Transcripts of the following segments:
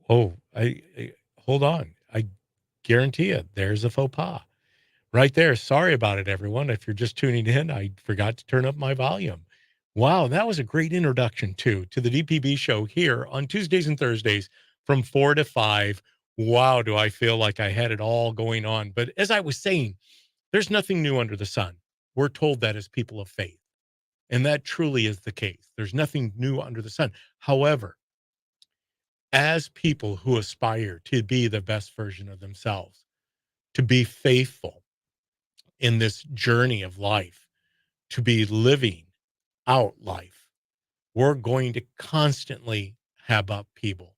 Oh, I hold on. I guarantee you, there's a faux pas right there. Sorry about it, everyone. If you're just tuning in, I forgot to turn up my volume. Wow, that was a great introduction to the DPB show here on Tuesdays and Thursdays from 4 to 5. Wow, do I feel like I had it all going on. But as I was saying, there's nothing new under the sun. We're told that as people of faith, and that truly is the case. There's nothing new under the sun. However, as people who aspire to be the best version of themselves, to be faithful in this journey of life, to be living out life, we're going to constantly have upheaval.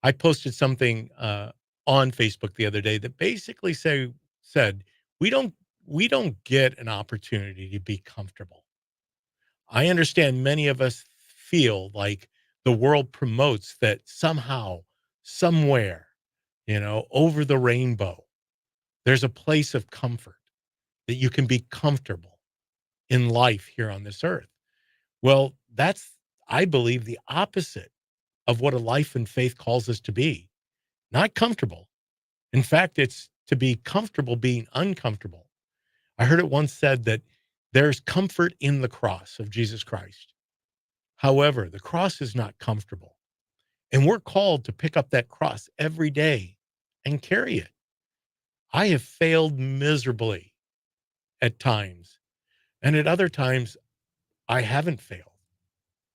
I posted something on Facebook the other day that basically said we don't we don't get an opportunity to be comfortable. I understand many of us feel like the world promotes that somehow, somewhere, over the rainbow, there's a place of comfort that you can be comfortable in life here on this earth. Well, that's, I believe, the opposite of what a life in faith calls us to be. Not comfortable. In fact, it's to be comfortable being uncomfortable. I heard it once said that there's comfort in the cross of Jesus Christ. However, the cross is not comfortable. And we're called to pick up that cross every day and carry it. I have failed miserably at times, and at other times I haven't failed.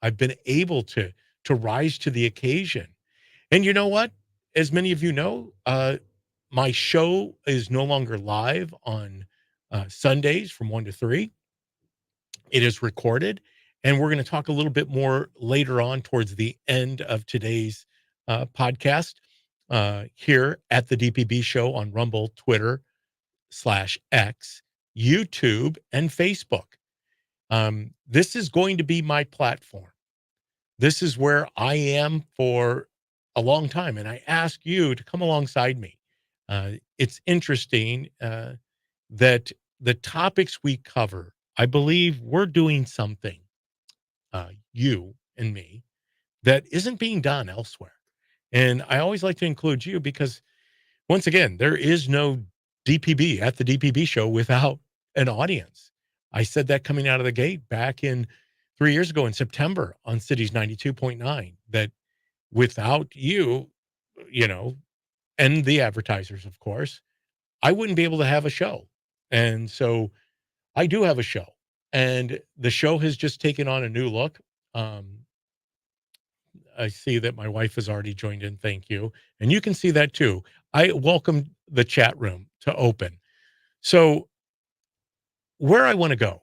I've been able to rise to the occasion. And you know what? As many of you know, my show is no longer live on Sundays from 1 to 3. It is recorded, and we're going to talk a little bit more later on towards the end of today's podcast here at the DPB Show on Rumble, Twitter/X, YouTube, and Facebook. This is going to be my platform. This is where I am for a long time, and I ask you to come alongside me. It's interesting that the topics we cover, I believe we're doing something, you and me, that isn't being done elsewhere. And I always like to include you because, once again, there is no DPB at the DPB show without an audience. I said that coming out of the gate back in 3 years ago in September on Cities 92.9, that without you, you know, and the advertisers, of course, I wouldn't be able to have a show. And so I do have a show, and the show has just taken on a new look. Um, I see that my wife has already joined in. Thank you. And you can see that too. I welcome the chat room to open. So, where I want to go,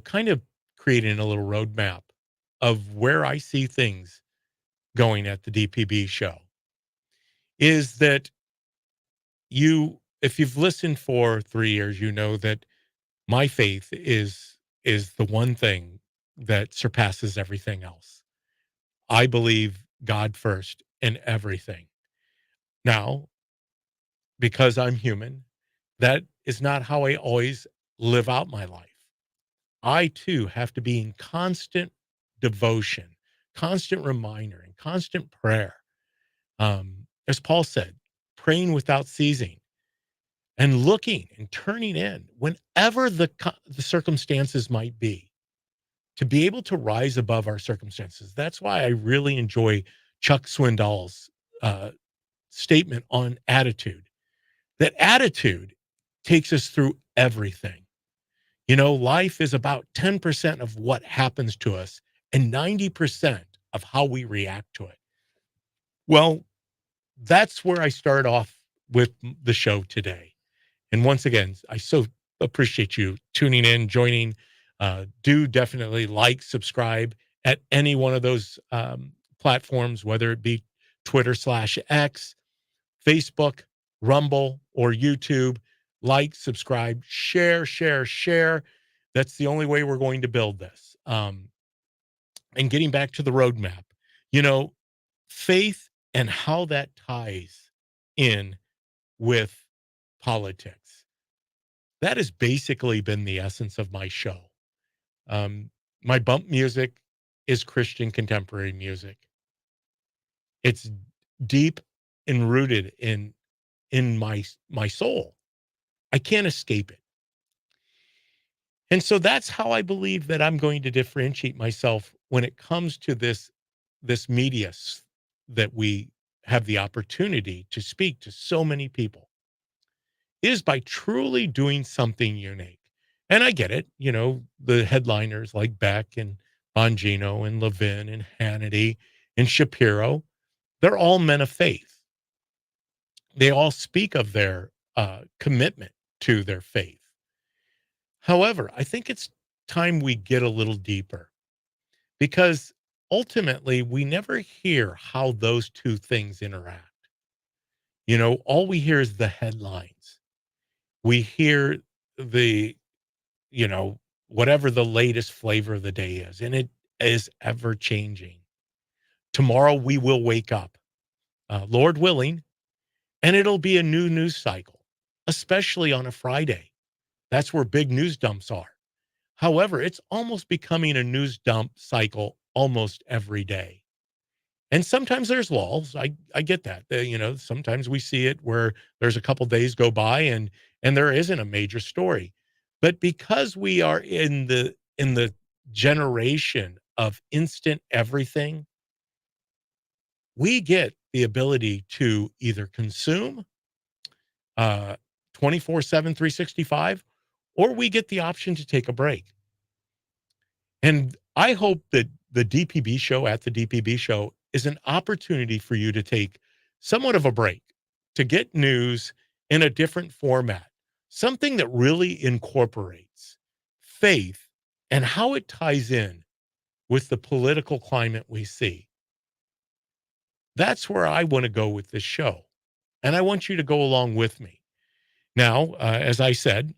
kind of creating a little roadmap of where I see things going at the DPB show is that if you've listened for 3 years, you know that my faith is the one thing that surpasses everything else. I believe God first in everything. Now, because I'm human, that is not how I always live out my life. I too have to be in constant devotion, constant reminder, and constant prayer. As Paul said, praying without ceasing and looking and turning in whenever the circumstances might be, to be able to rise above our circumstances. That's why I really enjoy Chuck Swindoll's uh, statement on attitude. That attitude takes us through everything. Life is about 10% of what happens to us and 90% of how we react to it. Well, that's where I start off with the show today. And once again, I so appreciate you tuning in, joining. Do definitely like, subscribe at any one of those platforms, whether it be Twitter/X, Facebook, Rumble, or YouTube. Like, subscribe, share, share, share. That's the only way we're going to build this. And getting back to the roadmap, you know, faith and how that ties in with politics. That has basically been the essence of my show. My bump music is Christian contemporary music. It's deep and rooted in my soul. I can't escape it. And so that's how I believe that I'm going to differentiate myself when it comes to this media that we have the opportunity to speak to so many people, is by truly doing something unique. And I get it, the headliners like Beck and Bongino and Levin and Hannity and Shapiro, they're all men of faith. They all speak of their commitment to their faith. However, I think it's time we get a little deeper, because ultimately we never hear how those two things interact. All we hear is the headlines. We hear the, you know, whatever the latest flavor of the day is, and it is ever changing. Tomorrow we will wake up, Lord willing, and it'll be a new news cycle, especially on a Friday. That's where big news dumps are. However, it's almost becoming a news dump cycle almost every day. And sometimes there's lulls. I get that. Sometimes we see it where there's a couple days go by and there isn't a major story. But because we are in the generation of instant everything, we get the ability to either consume uh 24/7, 365, or we get the option to take a break. And I hope that the DPB show at the DPB show is an opportunity for you to take somewhat of a break, to get news in a different format, something that really incorporates faith and how it ties in with the political climate we see. That's where I want to go with this show. And I want you to go along with me. Now, as I said,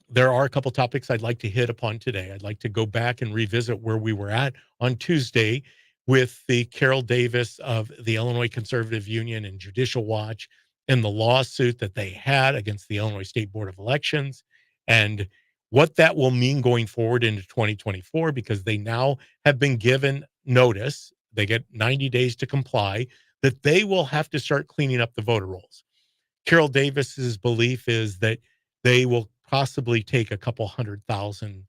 there are a couple topics I'd like to hit upon today. I'd like to go back and revisit where we were at on Tuesday with the Carol Davis of the Illinois Conservative Union and Judicial Watch and the lawsuit that they had against the Illinois State Board of Elections, and what that will mean going forward into 2024, because they now have been given notice. They get 90 days to comply, that they will have to start cleaning up the voter rolls. Carol Davis's belief is that they will possibly take a couple 100,000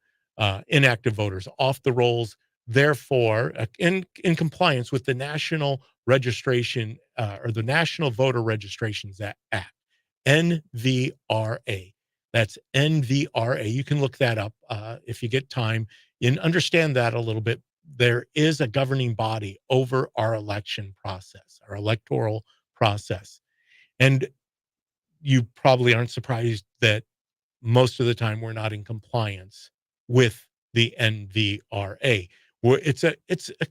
inactive voters off the rolls. Therefore, in compliance with the National Registration or the National Voter Registrations Act, NVRA. That's NVRA. You can look that up if you get time and understand that a little bit. There is a governing body over our election process, our electoral process. And you probably aren't surprised that most of the time we're not in compliance with the NVRA. Where it's a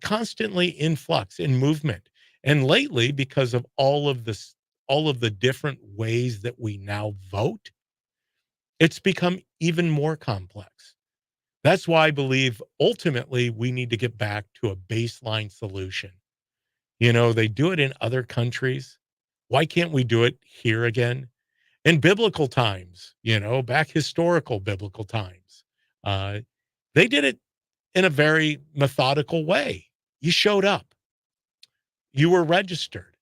constantly in flux, in movement. And lately, because of all of the different ways that we now vote, it's become even more complex. That's why I believe ultimately we need to get back to a baseline solution. They do it in other countries. Why can't we do it here again? In biblical times, back historical biblical times, uh, they did it in a very methodical way. You showed up, you were registered.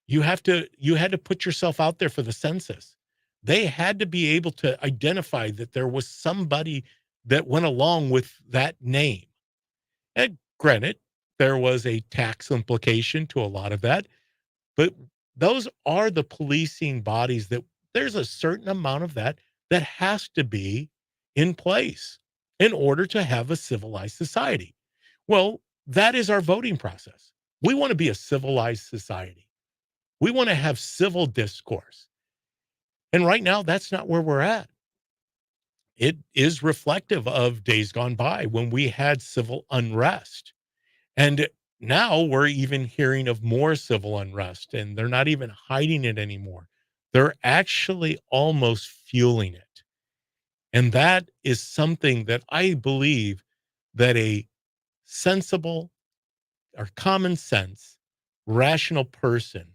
You had to put yourself out there for the census. They had to be able to identify that there was somebody that went along with that name. And granted, there was a tax implication to a lot of that, but those are the policing bodies that there's a certain amount of that has to be in place in order to have a civilized society. Well, that is our voting process. We want to be a civilized society. We want to have civil discourse. And right now, that's not where we're at. It is reflective of days gone by when we had civil unrest. And now we're even hearing of more civil unrest, and they're not even hiding it anymore. They're actually almost fueling it. And that is something that I believe that a sensible or common sense, rational person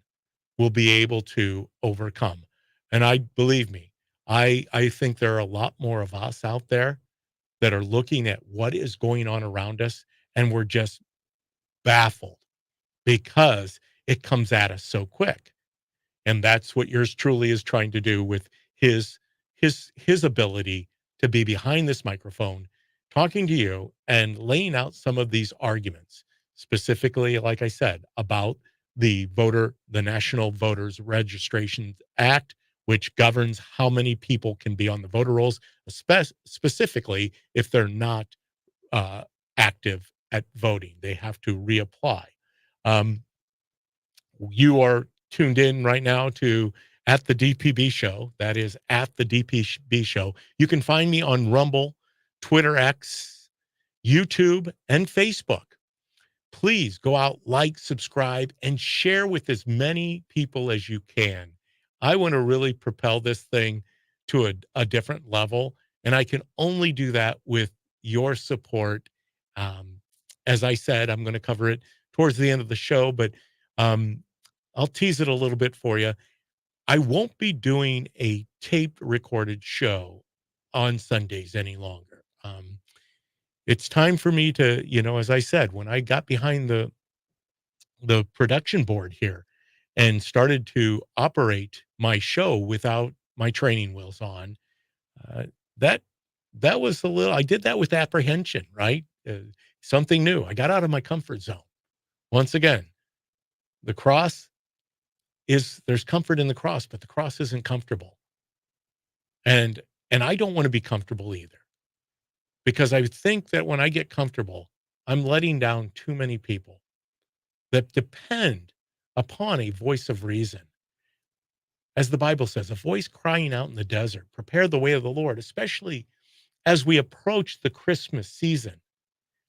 will be able to overcome. And I believe me, I think there are a lot more of us out there that are looking at what is going on around us, and we're just baffled, because it comes at us so quick. And that's what yours truly is trying to do with his his ability to be behind this microphone, talking to you and laying out some of these arguments, specifically, like I said, about the National Voters Registration Act, which governs how many people can be on the voter rolls, specifically if they're not uh, active at voting. They have to reapply. Um, you are tuned in right now to at the DPB Show. That is at the DPB Show. You can find me on Rumble, Twitter X, YouTube, and Facebook. Please go out, like, subscribe, and share with as many people as you can. I want to really propel this thing to a different level, and I can only do that with your support. Um, as I said, I'm going to cover it towards the end of the show, but um, I'll tease it a little bit for you. I won't be doing a taped recorded show on Sundays any longer. It's time for me to, as I said, when I got behind the production board here and started to operate my show without my training wheels on, uh, that that was a little. I did that with apprehension, right? Something new. I got out of my comfort zone. Once again, the cross there's comfort in the cross, but the cross isn't comfortable. And I don't want to be comfortable either, because I think that when I get comfortable, I'm letting down too many people that depend upon a voice of reason. As the Bible says, a voice crying out in the desert, prepare the way of the Lord, especially as we approach the Christmas season.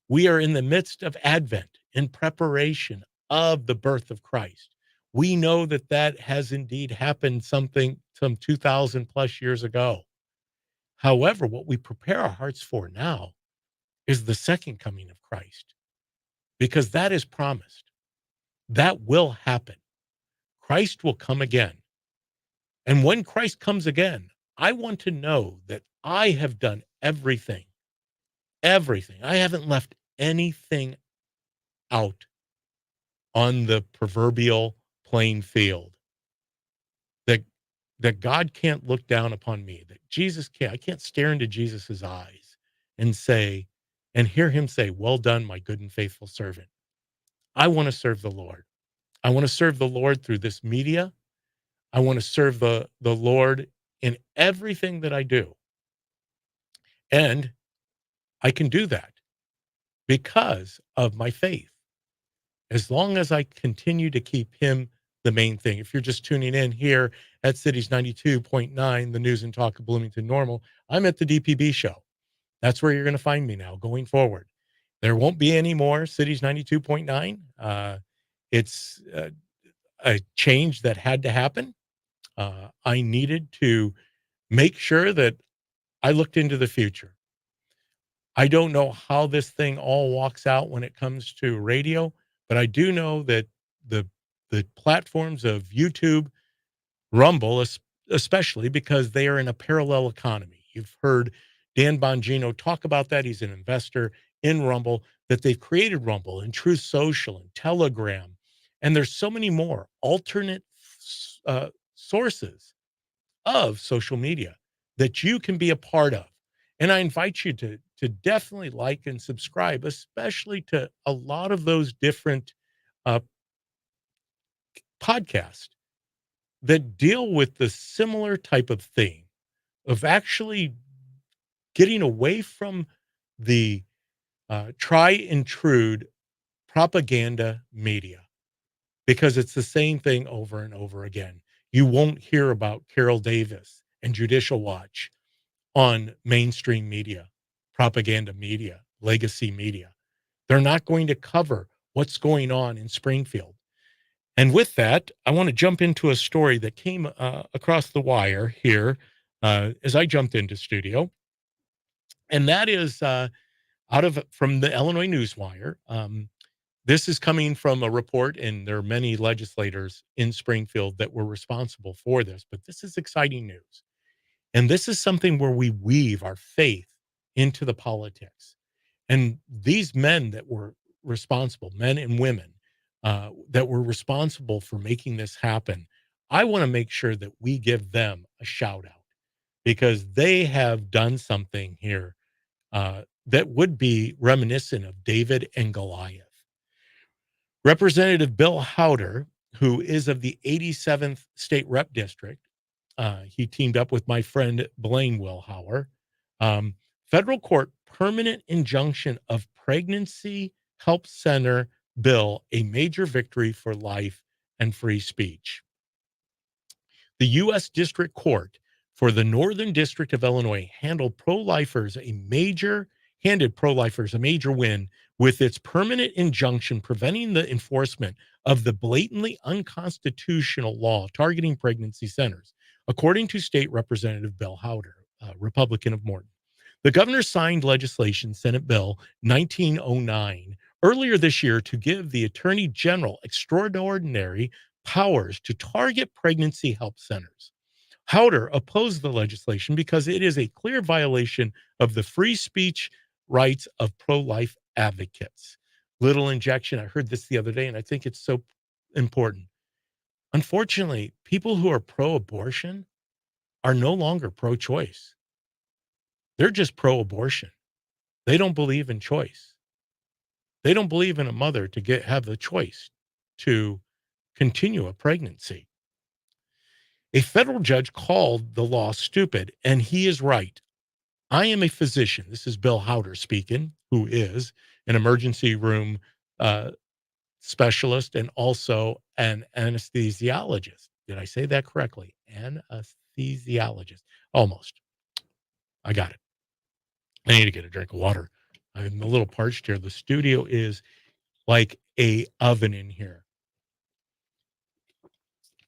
We are in the midst of Advent in preparation of the birth of Christ. We know that that has indeed happened some 2,000 plus years ago. However, what we prepare our hearts for now is the second coming of Christ, because that is promised. That will happen. Christ will come again. And when Christ comes again, I want to know that I have done everything, everything. I haven't left anything out on the proverbial playing field, that God can't look down upon me, that Jesus can't. I can't stare into Jesus's eyes and say, and hear him say, well done, my good and faithful servant. I want to serve the Lord. I want to serve the Lord through this media. I want to serve the Lord in everything that I do. And I can do that because of my faith. As long as I continue to keep him the main thing. If you're just tuning in here at Cities 92.9, the news and talk of Bloomington Normal, I'm at the DPB Show. That's where you're going to find me now going forward. There won't be any more Cities 92.9. It's a change that had to happen. I needed to make sure that I looked into the future. I don't know how this thing all walks out when it comes to radio, but I do know that the the platforms of YouTube, Rumble, especially because they are in a parallel economy. You've heard Dan Bongino talk about that. He's an investor in Rumble, that they've created Rumble and Truth Social and Telegram. And there's so many more alternate sources of social media that you can be a part of. And I invite you to definitely like and subscribe, especially to a lot of those different uh, podcasts that deal with the similar type of thing of actually getting away from the try intrude propaganda media, because it's the same thing over and over again. You won't hear about Carol Davis and Judicial Watch on mainstream media, propaganda media, legacy media. They're not going to cover what's going on in Springfield. And with that, I want to jump into a story that came across the wire here as I jumped into studio. And that is from the Illinois Newswire. This is coming from a report, and there are many legislators in Springfield that were responsible for this, but this is exciting news. And this is something where we weave our faith into the politics. And these men that were responsible, men and women, that were responsible for making this happen. I want to make sure that we give them a shout out because they have done something here that would be reminiscent of David and Goliath. Representative Bill Howder, who is of the 87th State Rep District, he teamed up with my friend Blaine Wilhauer. Um, Federal court permanent injunction of pregnancy help center bill, a major victory for life and free speech. The U.S. District Court for the Northern District of Illinois handed pro-lifers a major win with its permanent injunction preventing the enforcement of the blatantly unconstitutional law targeting pregnancy centers, according to State Representative Bill Howder, Republican of Morton. The governor signed legislation, Senate Bill 1909, earlier this year to give the Attorney General extraordinary powers to target pregnancy help centers. Howder opposed the legislation because it is a clear violation of the free speech rights of pro-life advocates. Little injection. I heard this the other day, and I think it's so important. Unfortunately, people who are pro-abortion are no longer pro-choice. They're just pro-abortion. They don't believe in choice. They don't believe in a mother to have the choice to continue a pregnancy. A federal judge called the law stupid, and he is right. I am a physician. This is Bill Howder speaking, who is an emergency room specialist and also an anesthesiologist. Did I say that correctly? Anesthesiologist. Almost. I got it. I need to get a drink of water. I'm a little parched here. The studio is like a oven in here.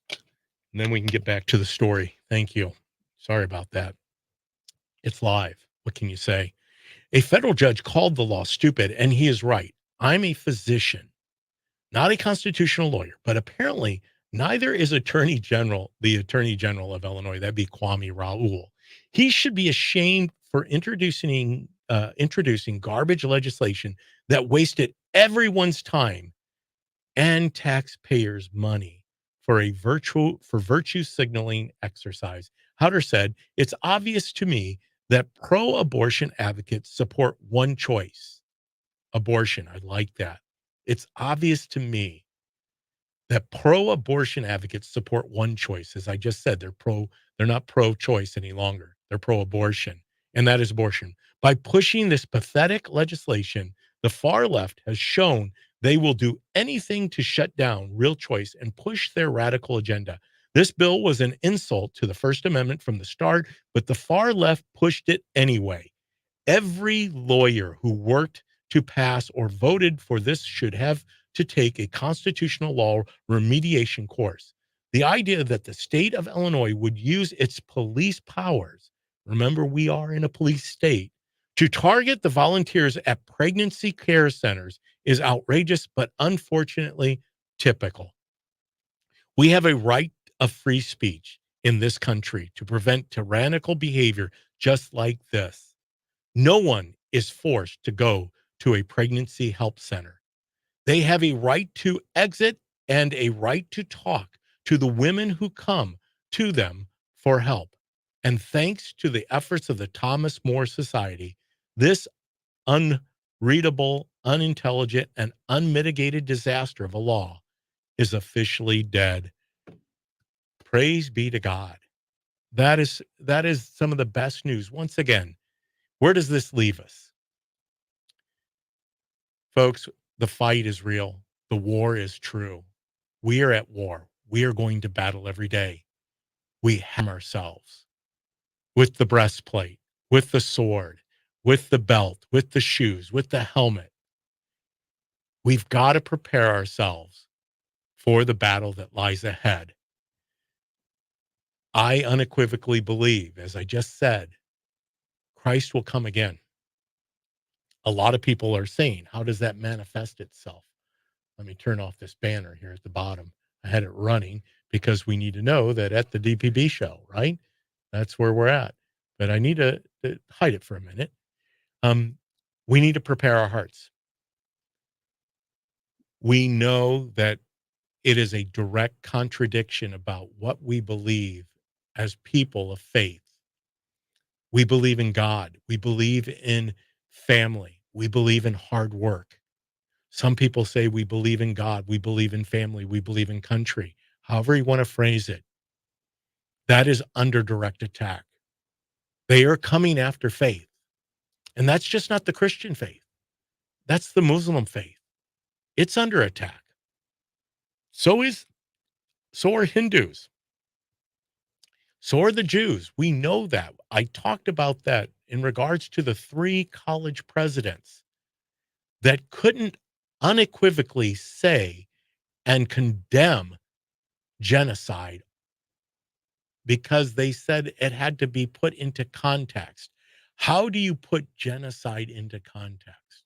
And then we can get back to the story. Thank you. Sorry about that. It's live. What can you say? A federal judge called the law stupid, and he is right. I'm a physician, not a constitutional lawyer, but apparently neither is the Attorney General of Illinois. That'd be Kwame Raoul. He should be ashamed for introducing garbage legislation that wasted everyone's time and taxpayers' money for virtue signaling exercise. Howder said, "It's obvious to me that pro-abortion advocates support one choice, abortion." I like that. It's obvious to me that pro-abortion advocates support one choice. As I just said, they're not pro-choice any longer. They're pro-abortion, and that is abortion. By pushing this pathetic legislation, the far left has shown they will do anything to shut down real choice and push their radical agenda. This bill was an insult to the First Amendment from the start, but the far left pushed it anyway. Every lawyer who worked to pass or voted for this should have to take a constitutional law remediation course. The idea that the state of Illinois would use its police powers, remember we are in a police state, to target the volunteers at pregnancy care centers is outrageous, but unfortunately typical. We have a right of free speech in this country to prevent tyrannical behavior just like this. No one is forced to go to a pregnancy help center. They have a right to exit and a right to talk to the women who come to them for help. And thanks to the efforts of the Thomas More Society, this unreadable, unintelligent, and unmitigated disaster of a law is officially dead. Praise be to God. That is some of the best news. Once again, where does this leave us? Folks, the fight is real. The war is true. We are at war. We are going to battle every day. We harm ourselves with the breastplate, with the sword, with the belt, with the shoes, with the helmet. We've got to prepare ourselves for the battle that lies ahead. I unequivocally believe, as I just said, Christ will come again. A lot of people are saying, how does that manifest itself? Let me turn off this banner here at the bottom. I had it running because we need to know that at the DPB show, right? That's where we're at. But I need to hide it for a minute. We need to prepare our hearts. We know that it is a direct contradiction about what we believe as people of faith. We believe in God. We believe in family. We believe in hard work. Some people say we believe in God. We believe in family. We believe in country. However you want to phrase it, that is under direct attack. They are coming after faith. And that's just not the Christian faith. That's the Muslim faith. It's under attack. So is so are Hindus. So are the Jews. We know that. I talked about that in regards to the three college presidents that couldn't unequivocally say and condemn genocide because they said it had to be put into context. How do you put genocide into context?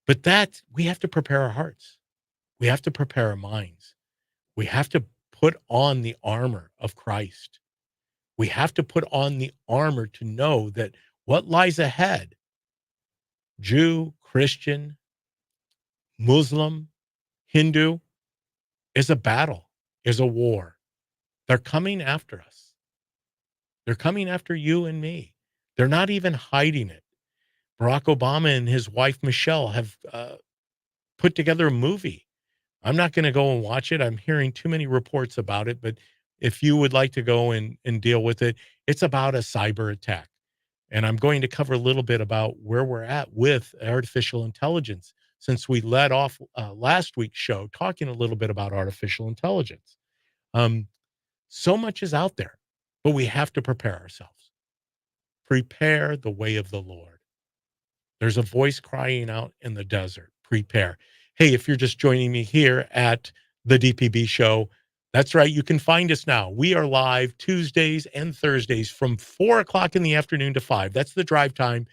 But that we have to prepare our hearts. We have to prepare our minds. We have to put on the armor of Christ. We have to put on the armor to know that what lies ahead, Jew, Christian, Muslim, Hindu, is a battle, is a war. They're coming after us. They're coming after you and me. They're not even hiding it. Barack Obama and his wife, Michelle, have put together a movie. I'm not going to go and watch it. I'm hearing too many reports about it. But if you would like to go and deal with it, it's about a cyber attack. And I'm going to cover a little bit about where we're at with artificial intelligence since we led off last week's show talking a little bit about artificial intelligence. Um, so much is out there, but we have to prepare ourselves. Prepare the way of the Lord. There's a voice crying out in the desert. Prepare. Hey, if you're just joining me here at the DPB Show, that's right. You can find us now. We are live Tuesdays and Thursdays from 4 o'clock in the afternoon to 5. That's the drive time.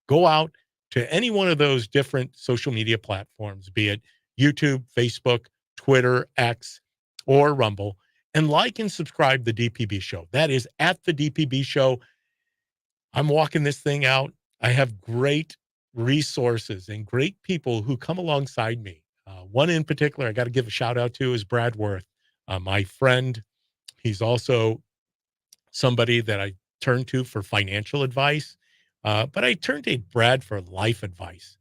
Go out to any one of those different social media platforms, be it YouTube, Facebook, Twitter, X, or Rumble, and like and subscribe the DPB Show. That is at the DPB Show. I'm walking this thing out. I have great resources and great people who come alongside me. One in particular I got to give a shout out to is Brad Worth, my friend. He's also somebody that I turn to for financial advice, but I turn to Brad for life advice.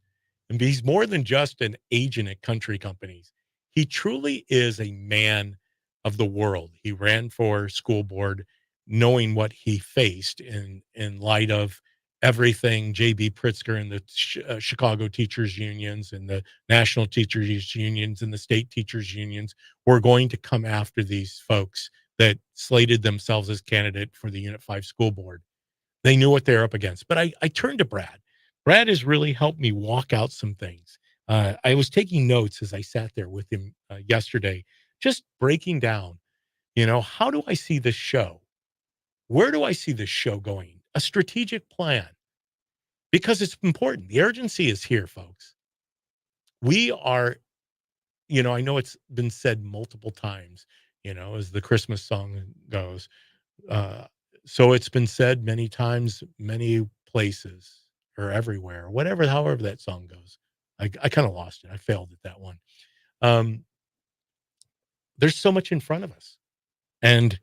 And he's more than just an agent at country companies. He truly is a man of the world. He ran for school board knowing what he faced in light of everything J.B. Pritzker and the Chicago teachers unions and the national teachers unions and the state teachers unions were going to come after these folks that slated themselves as candidate for the Unit 5 school board. They knew what they're up against. But I turned to Brad. Brad has really helped me walk out some things. I was taking notes as I sat there with him yesterday, just breaking down, how do I see this show? Where do I see this show going? A strategic plan, because it's important. The urgency is here, folks. We are, I know it's been said multiple times, as the Christmas song goes. Uh, so it's been said many times, many places or everywhere, whatever, however that song goes. I kind of lost it. I failed at that one. Um, there's so much in front of us, and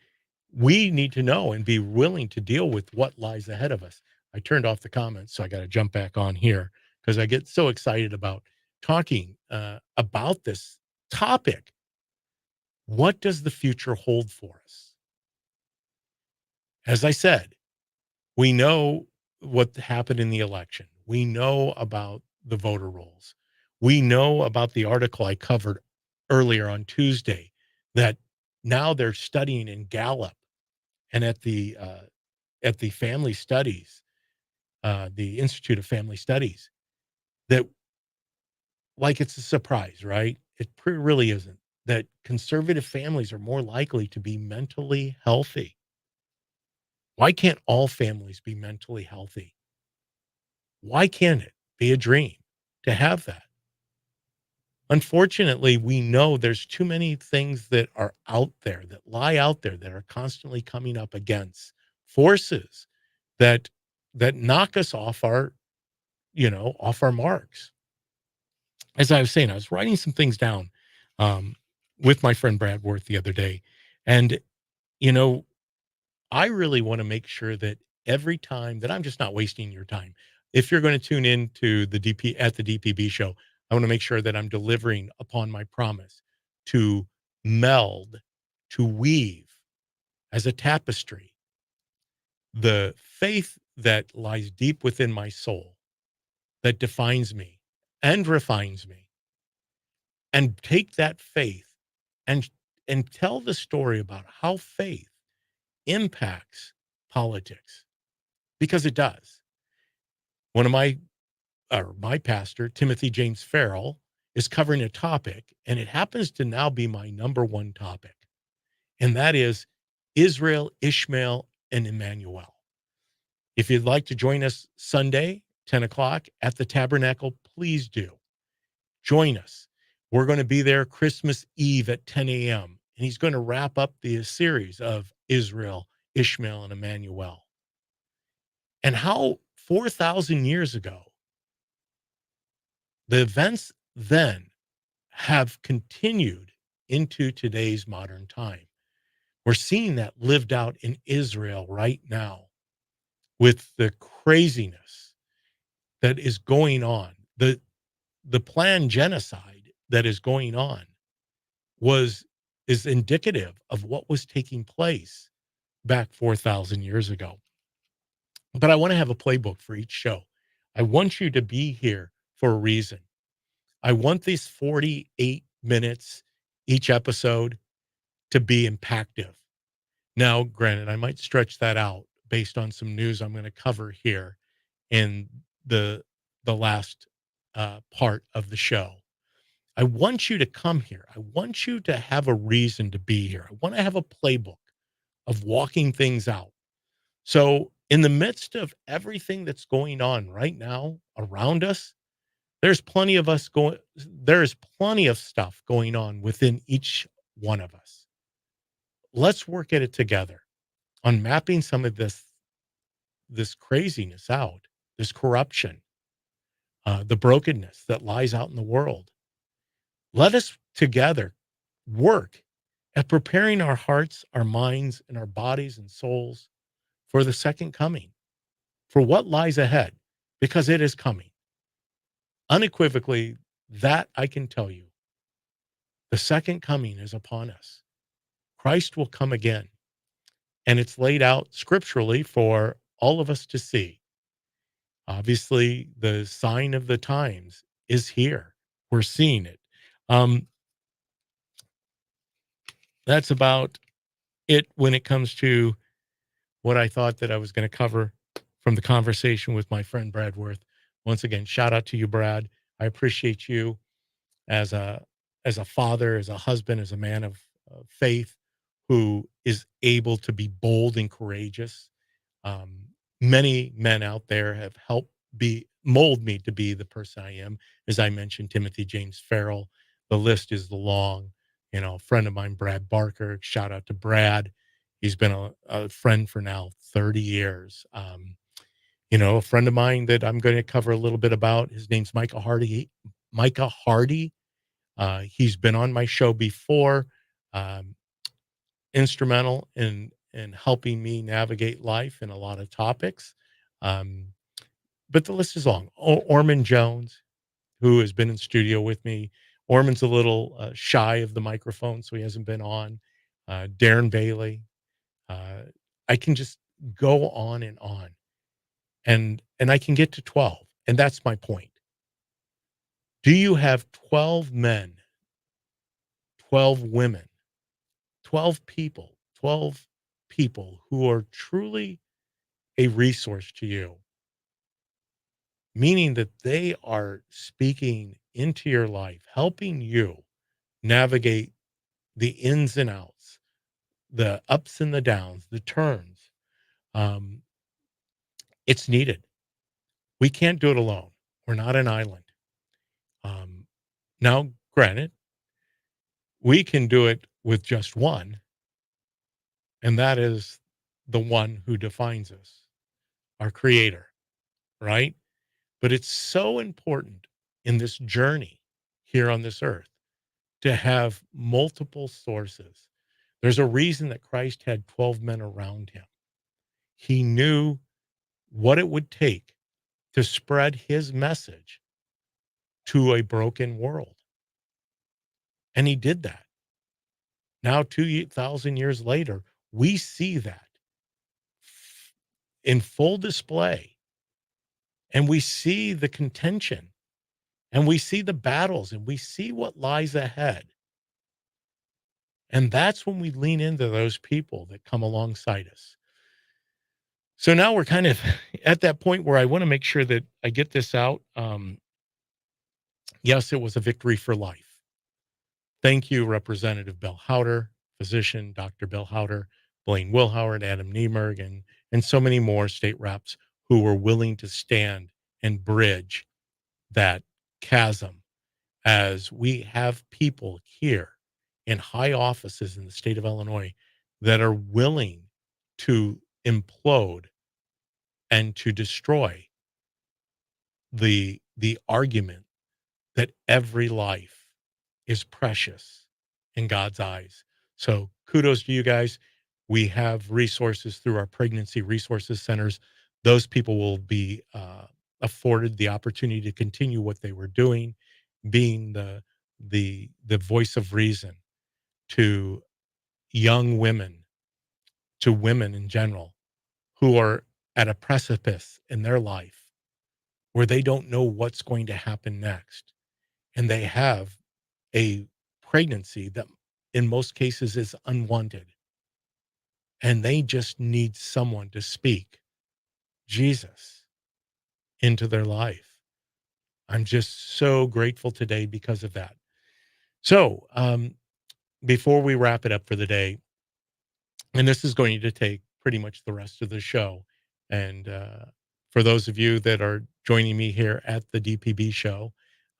we need to know and be willing to deal with what lies ahead of us. I turned off the comments, so I got to jump back on here because I get so excited about talking about this topic. What does the future hold for us? As I said, we know what happened in the election. We know about the voter rolls. We know about the article I covered earlier on Tuesday that now they're studying in Gallup and at the Family Studies, the Institute of Family Studies, that like it's a surprise, right? It really isn't. That conservative families are more likely to be mentally healthy. Why can't all families be mentally healthy? Why can't it be a dream to have that? Unfortunately, we know there's too many things that are out there, that lie out there, that are constantly coming up against forces that knock us off our, off our marks. as I was saying, I was writing some things down um, with my friend Brad Worth the other day. And, you know, I really want to make sure that every time that I'm just not wasting your time. If you're going to tune in to the DPB show, I want to make sure that I'm delivering upon my promise to meld, to weave as a tapestry the faith that lies deep within my soul that defines me and refines me, and take that faith and tell the story about how faith impacts politics, because it does. One of my pastor, Timothy James Farrell, is covering a topic, and it happens to now be my number one topic, and that is Israel, Ishmael, and Emmanuel. If you'd like to join us Sunday, 10 o'clock at the Tabernacle, please do. Join us. We're going to be there Christmas Eve at 10 a.m. And he's going to wrap up the series of Israel, Ishmael, and Emmanuel. And how 4,000 years ago, the events then have continued into today's modern time. We're seeing that lived out in Israel right now with the craziness that is going on. The planned genocide that is going on was is indicative of what was taking place back 4,000 years ago. But I want to have a playbook for each show. I want you to be here for a reason. I want these 48 minutes each episode to be impactful. Now, granted, I might stretch that out based on some news I'm going to cover here in the last part of the show. I want you to come here. I want you to have a reason to be here. I want to have a playbook of walking things out. So, in the midst of everything that's going on right now around us, there's plenty of stuff going on within each one of us. Let's work at it together on mapping some of this craziness out, this corruption, the brokenness that lies out in the world. Let us together work at preparing our hearts, our minds, and our bodies and souls for the second coming, for what lies ahead, because it is coming. Unequivocally, that I can tell you, the second coming is upon us. Christ will come again, and it's laid out scripturally for all of us to see. Obviously, the sign of the times is here. We're seeing it. Um, that's about it when it comes to what I thought that I was going to cover from the conversation with my friend Brad Worth. Once again, shout out to you, Brad. I appreciate you as a father, as a husband, as a man of faith who is able to be bold and courageous. Um, Many men out there have helped mold me to be the person I am. As I mentioned, Timothy James Farrell. The list is long. You know, a friend of mine, Brad Barker. Shout out to Brad. He's been a friend for now 30 years. A friend of mine that I'm going to cover a little bit about. His name's Micah Hardy. Micah Hardy. He's been on my show before. Um, Instrumental in helping me navigate life in a lot of topics. Um, but the list is long. Orman Jones, who has been in studio with me. Orman's a little shy of the microphone, so he hasn't been on. Darren Bailey. Uh, I can just go on and on, and I can get to 12, and that's my point. Do you have 12 men, 12 women, 12 people who are truly a resource to you, meaning that they are speaking into your life, helping you navigate the ins and outs, the ups and the downs, the turns? Um, it's needed. We can't do it alone. We're not an island. Um, Now, granted, we can do it with just one, and that is the one who defines us, our creator, right? But it's so important in this journey. here on this earth, to have multiple sources. There's a reason that Christ had 12 men around him. He knew what it would take to spread his message to a broken world. And he did that. Now, 2,000 years later, we see that in full display, and we see the contention, and we see the battles, and we see what lies ahead. And that's when we lean into those people that come alongside us. So now we're kind of at that point where I want to make sure that I get this out. Yes, it was a victory for life. Thank you, Representative Bill Howder, physician Dr. Bill Howder, Blaine Wilhoward, Adam Niemerg, and so many more state reps who were willing to stand and bridge that chasm, as we have people here in high offices in the state of Illinois that are willing to implode and to destroy the argument that every life is precious in God's eyes. So kudos to you guys. We have resources through our pregnancy resources centers. Those people will be afforded the opportunity to continue what they were doing, being the voice of reason to young women, to women in general who are at a precipice in their life where they don't know what's going to happen next. And they have a pregnancy that in most cases is unwanted. And they just need someone to speak Jesus into their life. I'm just so grateful today because of that. So, before we wrap it up for the day, and this is going to take pretty much the rest of the show. And for those of you that are joining me here at the DPB Show,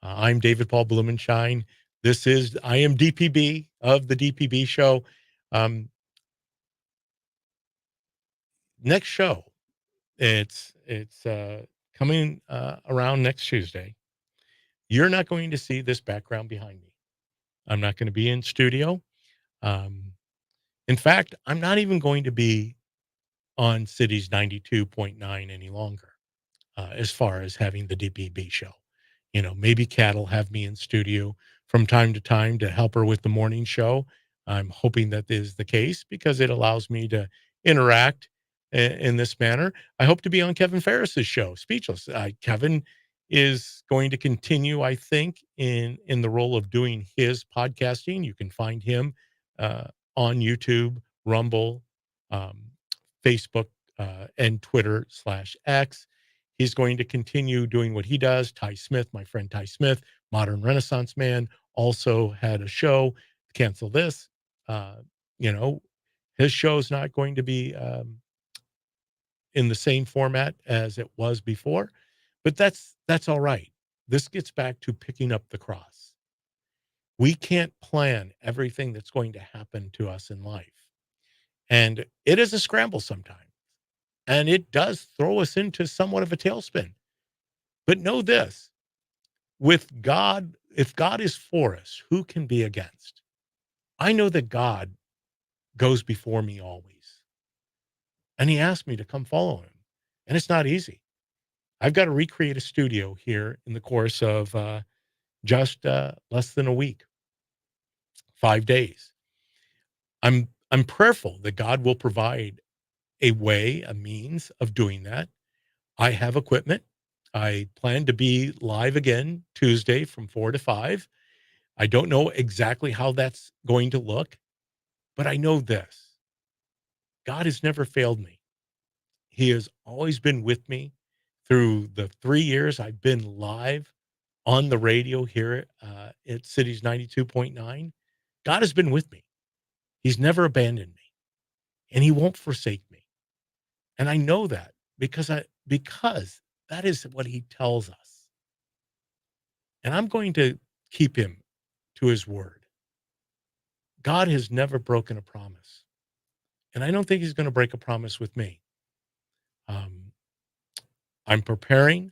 I'm David Paul Blumenshine. I am DPB of the DPB Show. Um, Next show, it's coming around next Tuesday. You're not going to see this background behind me. I'm not going to be in studio. Um, in fact, I'm not even going to be on Cities 92.9 any longer, as far as having the DPB show. You know, maybe Kat will have me in studio from time to time to help her with the morning show. I'm hoping that is the case because it allows me to interact in this manner. I hope to be on Kevin Ferris's show, Speechless. Kevin is going to continue, I think, in the role of doing his podcasting. You can find him uh, on YouTube, Rumble, um, Facebook, and Twitter/X. He's going to continue doing what he does. Ty Smith, my friend Ty Smith, modern Renaissance man, also had a show. Cancel this. Uh, you know, his show is not going to be in the same format as it was before, but that's all right. This gets back to picking up the cross. We can't plan everything that's going to happen to us in life, and it is a scramble sometimes. And it does throw us into somewhat of a tailspin. But know this, with God, if God is for us, who can be against? I know that God goes before me always. And he asked me to come follow him. And it's not easy. I've got to recreate a studio here in the course of just less than a week, 5 days. I'm prayerful that God will provide a way, a means of doing that. I have equipment. I plan to be live again Tuesday from 4 to 5. I don't know exactly how that's going to look, but I know this. God has never failed me. He has always been with me through the 3 years I've been live on the radio here at Cities 92.9. God has been with me. He's never abandoned me, and he won't forsake me. And I know that because that is what he tells us. And I'm going to keep him to his word. God has never broken a promise. And I don't think he's going to break a promise with me. Um, I'm preparing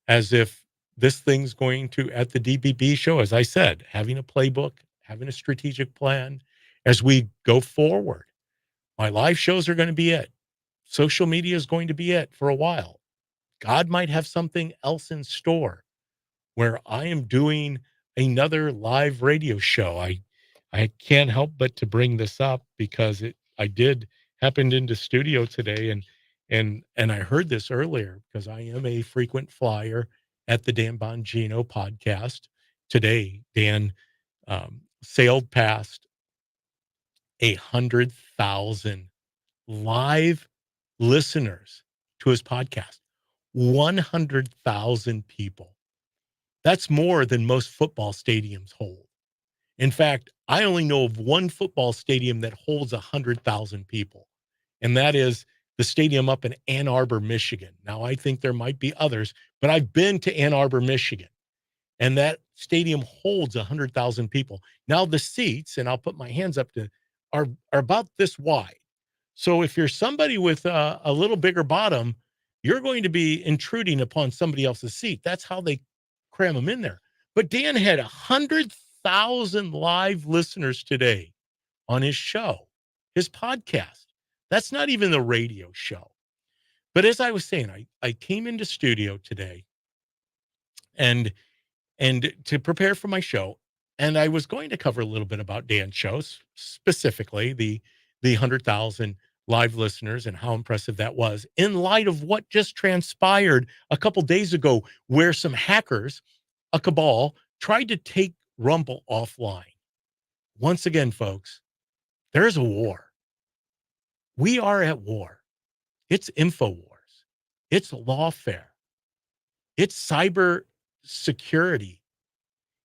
as if this thing's going to, at the DPB show, as I said, having a playbook, having a strategic plan as we go forward. My live shows are going to be it. Social media is going to be it for a while. God might have something else in store where I am doing another live radio show. I can't help but to bring this up because I did happened into studio today and I heard this earlier because I am a frequent flyer at the Dan Bongino podcast. Today, Dan sailed past 100,000 live listeners to his podcast. 100,000 people. That's more than most football stadiums hold. In fact, I only know of one football stadium that holds 100,000 people, and that is the stadium up in Ann Arbor, Michigan. Now, I think there might be others, but I've been to Ann Arbor, Michigan, and that stadium holds 100,000 people. Now, the seats, and I'll put my hands up to, are about this wide. So if you're somebody with a little bigger bottom, you're going to be intruding upon somebody else's seat. That's how they cram them in there. But Dan had 100,000 live listeners today on his show, his podcast. That's not even the radio show. But as I was saying, I came into studio today and to prepare for my show, and I was going to cover a little bit about Dan's shows, specifically the 100,000 live listeners and how impressive that was in light of what just transpired a couple days ago, where some hackers, a cabal, tried to take Rumble offline. Once again, folks, there's a war. We are at war. It's InfoWars. It's lawfare. It's cyber security.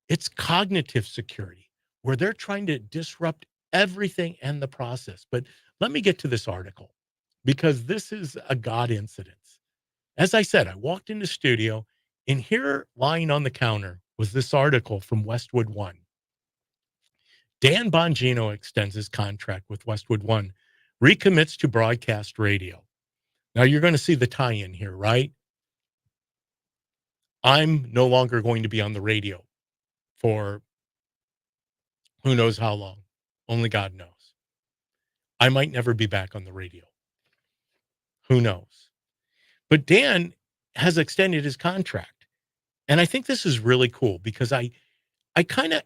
It's cognitive security, where they're trying to disrupt everything and the process. But let me get to this article because this is a God incident. As I said, I walked into studio, and here lying on the counter was this article from Westwood One. Dan Bongino extends his contract with Westwood One, recommits to broadcast radio. Now you're going to see the tie-in here, right? I'm no longer going to be on the radio for who knows how long. Only God knows. I might never be back on the radio. Who knows? But Dan has extended his contract. And I think this is really cool because I kind of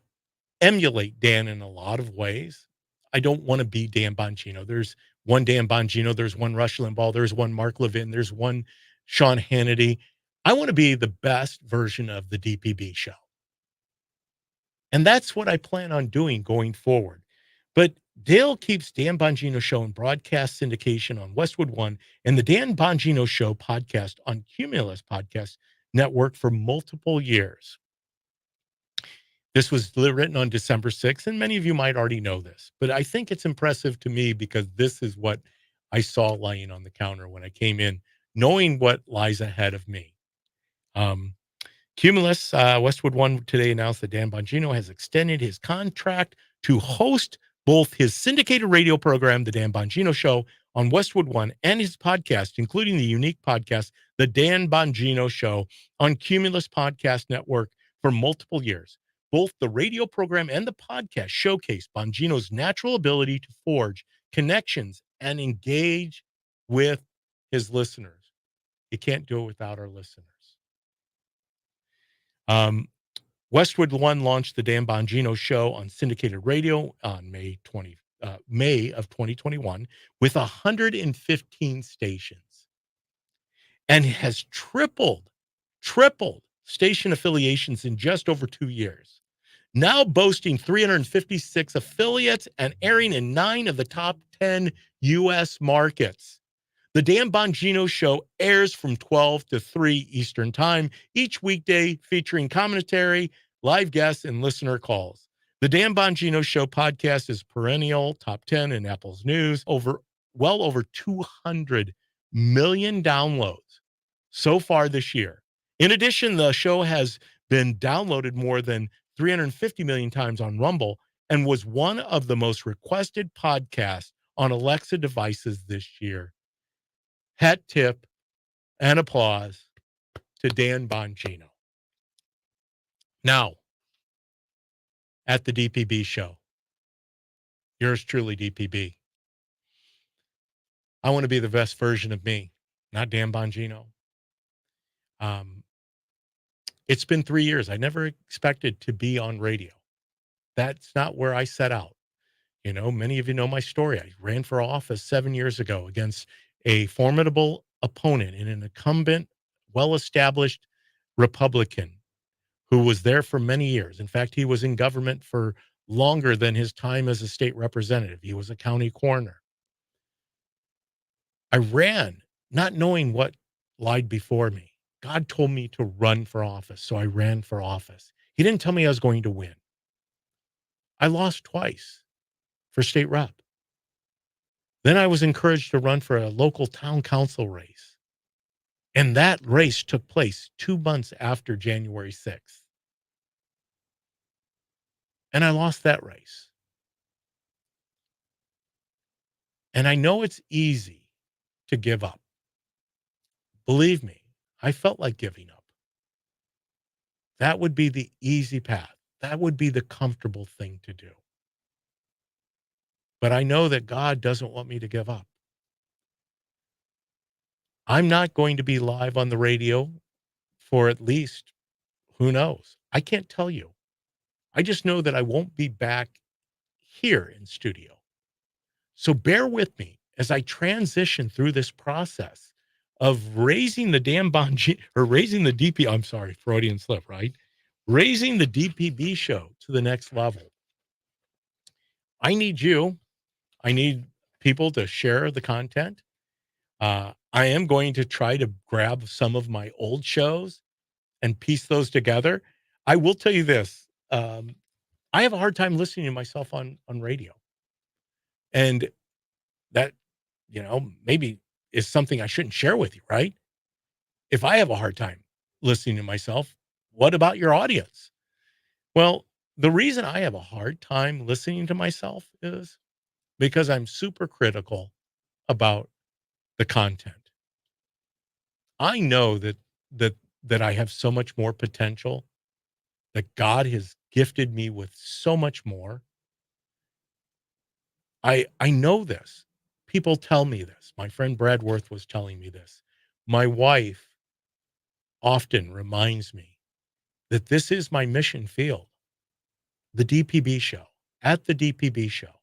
emulate Dan in a lot of ways. I don't want to be Dan Bongino. There's one Dan Bongino, there's one Rush Limbaugh, there's one Mark Levin, there's one Sean Hannity. I want to be the best version of the DPB show. And that's what I plan on doing going forward. But Dale keeps Dan Bongino Show in broadcast syndication on Westwood One and the Dan Bongino Show podcast on Cumulus Podcast Network for multiple years. This was written on December 6th, and many of you might already know this, but I think it's impressive to me because this is what I saw lying on the counter when I came in, knowing what lies ahead of me. Cumulus, Westwood One today announced that Dan Bongino has extended his contract to host both his syndicated radio program, The Dan Bongino Show, on Westwood One, and his podcast, including the unique podcast, The Dan Bongino Show, on Cumulus Podcast Network for multiple years. Both the radio program and the podcast showcase Bongino's natural ability to forge connections and engage with his listeners. You can't do it without our listeners. Westwood One launched the Dan Bongino Show on syndicated radio on May of 2021 with 115 stations and has tripled station affiliations in just over 2 years. Now boasting 356 affiliates and airing in 9 of the top 10 U.S. markets. The Dan Bongino Show airs from 12 to 3 Eastern Time each weekday, featuring commentary, live guests, and listener calls. The Dan Bongino Show podcast is perennial top 10 in Apple's news, well over 200 million downloads so far this year. In addition, the show has been downloaded more than 350 million times on Rumble and was one of the most requested podcasts on Alexa devices this year. Hat tip and applause to Dan Bongino. Now, at the DPB Show, yours truly, DPB, I want to be the best version of me, not Dan Bongino. Um, it's been 3 years. I never expected to be on radio. That's not where I set out. You know, many of you know my story. I ran for office 7 years ago against a formidable opponent and an incumbent, well established Republican who was there for many years. In fact, he was in government for longer than his time as a state representative. He was a county coroner. I ran not knowing what lied before me. God told me to run for office, so I ran for office. He didn't tell me I was going to win. I lost twice for state rep. Then I was encouraged to run for a local town council race. And that race took place 2 months after January 6th. And I lost that race. And I know it's easy to give up. Believe me, I felt like giving up. That would be the easy path. That would be the comfortable thing to do. But I know that God doesn't want me to give up. I'm not going to be live on the radio for at least, who knows? I can't tell you. I just know that I won't be back here in studio. So bear with me as I transition through this process of raising the damn or raising the I'm sorry, Freudian slip, right? Raising the DPB show to the next level. I need you. I need people to share the content. I am going to try to grab some of my old shows and piece those together. I will tell you this. I have a hard time listening to myself on radio. And that, maybe is something I shouldn't share with you, right? If I have a hard time listening to myself, what about your audience? Well, the reason I have a hard time listening to myself is because I'm super critical about the content. I know that I have so much more potential, that God has gifted me with so much more. I know this. People tell me this. My friend Brad Worth was telling me this. My wife often reminds me that this is my mission field, the DPB show, at the DPB show.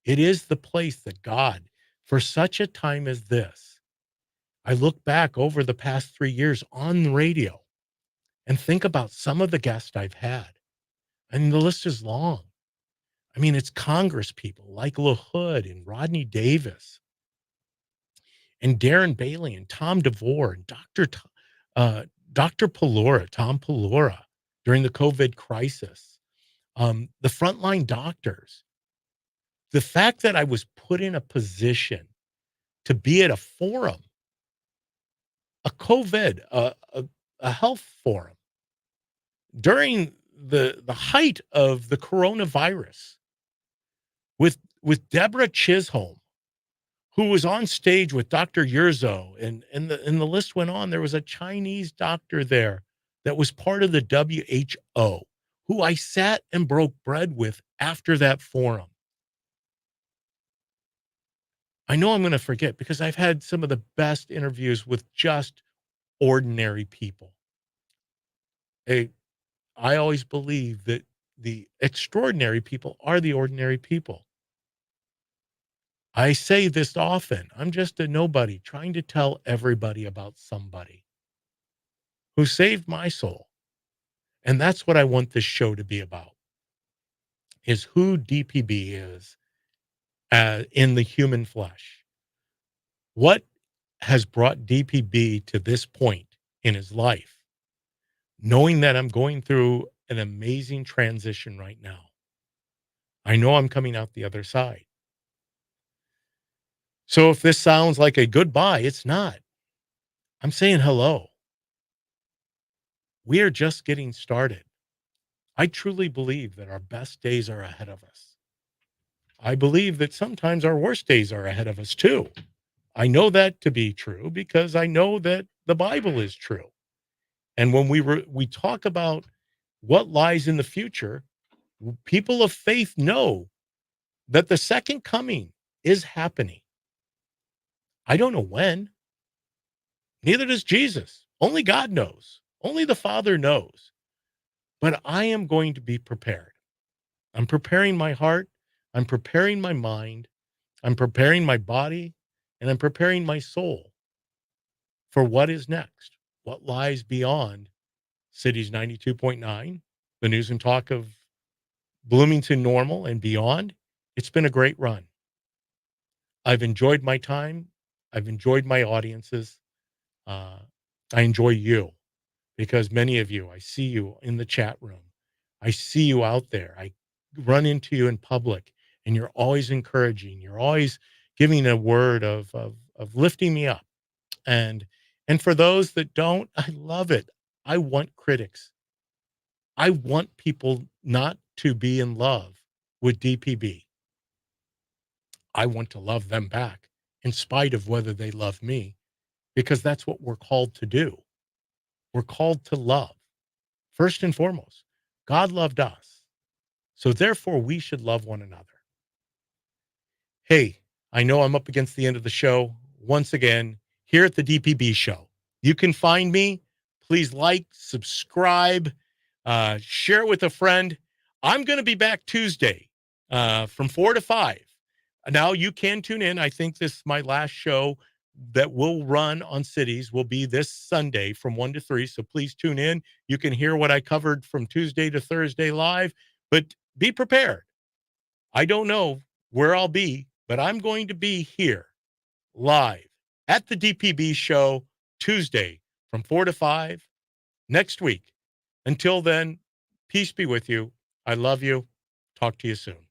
It is the place that God, for such a time as this, I look back over the past 3 years on the radio and think about some of the guests I've had. And the list is long. I mean, it's Congress people like LaHood and Rodney Davis and Darren Bailey and Tom DeVore and Dr. Pelora, Tom Pelora during the COVID crisis, the frontline doctors. The fact that I was put in a position to be at a forum, a COVID, a health forum during the height of the coronavirus with Deborah Chisholm, who was on stage with Dr. Yurzo, and the list went on. There was a Chinese doctor there that was part of the WHO, who I sat and broke bread with after that forum. I know I'm going to forget because I've had some of the best interviews with just ordinary people. I always believe that the extraordinary people are the ordinary people. I say this often. I'm just a nobody trying to tell everybody about somebody who saved my soul. And that's what I want this show to be about, is who DPB is in the human flesh. What has brought DPB to this point in his life, knowing that I'm going through an amazing transition right now. I know I'm coming out the other side. So if this sounds like a goodbye, it's not. I'm saying hello. We are just getting started. I truly believe that our best days are ahead of us. I believe that sometimes our worst days are ahead of us too. I know that to be true because I know that the Bible is true. And when we talk about what lies in the future. People of faith know that the second coming is happening. I don't know when. Neither does Jesus. Only God knows. Only the Father knows. But I am going to be prepared. I'm preparing my heart. I'm preparing my mind. I'm preparing my body. And I'm preparing my soul for what is next, what lies beyond Cities 92.9, the news and talk of Bloomington Normal and beyond. It's been a great run. I've enjoyed my time. I've enjoyed my audiences. Uh, I enjoy you because many of you, I see you in the chat room. I see you out there. I run into you in public, and you're always encouraging. You're always giving a word of lifting me up. And and for those that don't, I love it. I want critics. I want people not to be in love with DPB. I want to love them back in spite of whether they love me, because that's what we're called to do. We're called to love. First and foremost, God loved us. So therefore, we should love one another. Hey, I know I'm up against the end of the show. Once again, here at the DPB Show, you can find me. Please like, subscribe, share it with a friend. I'm going to be back Tuesday from 4 to 5. Now you can tune in. I think this my last show that will run on Cities will be this Sunday from 1 to 3. So please tune in. You can hear what I covered from Tuesday to Thursday live, but be prepared. I don't know where I'll be, but I'm going to be here live at the DPB Show Tuesday from 4 to 5 next week. Until then, peace be with you. I love you. Talk to you soon.